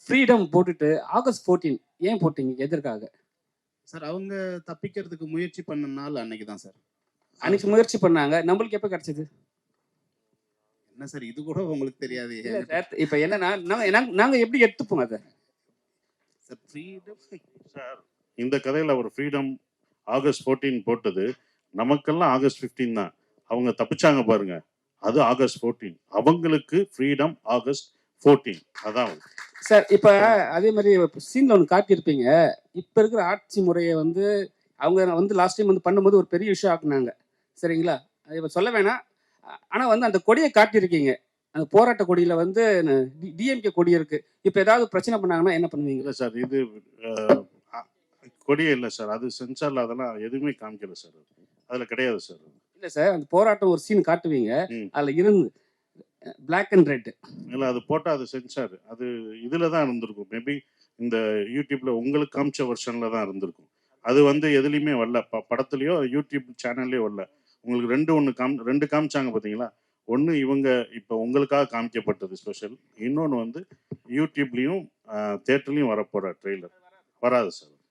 Freedom போட்டுட்டு August 14 ஏன் போட்டீங்க? எதற்காக? சார் அவங்க தப்பிக்கிறதுக்கு முயற்சி பண்ண நாள் அன்னைக்கு தான் சார். அன்னைக்கு முயற்சி பண்ணாங்க. நம்மளுக்கு எப்ப கிடைச்சது? என்ன சார் இது கூட உங்களுக்கு தெரியாது? இல்ல சார், இப்ப என்னன்னா நாங்க எப்படி எடுத்துப்போம் அத? சார் ஃப்ரீடம் சார் இந்த கதையில ஒரு ஃப்ரீடம் ஆகஸ்ட் 14 போட்டது நமக்கெல்லாம் ஆகஸ்ட் 15 தான். அவங்க தப்பிச்சாங்க பாருங்க, அது ஆகஸ்ட் 14. அவங்களுக்கு ஃப்ரீடம் ஆகஸ்ட் 14. அதான் சார். இப்ப அதே மாதிரி சீன்ல ஒன்று காட்டியிருப்பீங்க. இப்ப இருக்கிற ஆட்சி முறையை வந்து அவங்க வந்து லாஸ்ட் டைம் வந்து பண்ணும்போது ஒரு பெரிய விஷயம் ஆக்குனாங்க, சரிங்களா? அது இப்ப சொல்ல வேணாம். ஆனா வந்து அந்த கொடியை காட்டியிருக்கீங்க. அந்த போராட்ட கொடியில வந்து டிஎம்கே கொடி இருக்கு. இப்ப ஏதாவது பிரச்சனை பண்ணாங்கன்னா என்ன பண்ணுவீங்க? இல்லை சார், இது கொடியே இல்லை சார். அது சென்சார்ல அதெல்லாம் எதுவுமே காமிக்கல சார். அதுல கிடையாது சார். இல்ல சார், அந்த போராட்டம் ஒரு சீன் காட்டுவீங்க, அதுல இருந்து பிளாக் அண்ட் ரெட். இல்லை, அது போட்டால் அது சென்சார். அது இதில் தான் இருந்திருக்கும். மேபி இந்த யூடியூப்ல உங்களுக்கு காமிச்ச வெர்ஷன்ல தான் இருந்திருக்கும். அது வந்து எதுலேயுமே வரல. படத்துலையோ யூடியூப் சேனல்லையோ வரல. உங்களுக்கு ரெண்டு காமிச்சாங்க பார்த்தீங்களா? ஒன்று இவங்க இப்போ உங்களுக்காக காமிக்கப்பட்டது ஸ்பெஷல். இன்னொன்று வந்து யூடியூப்லேயும் தேட்டர்லையும் வரப்போகிற ட்ரெய்லர் வராது சார்.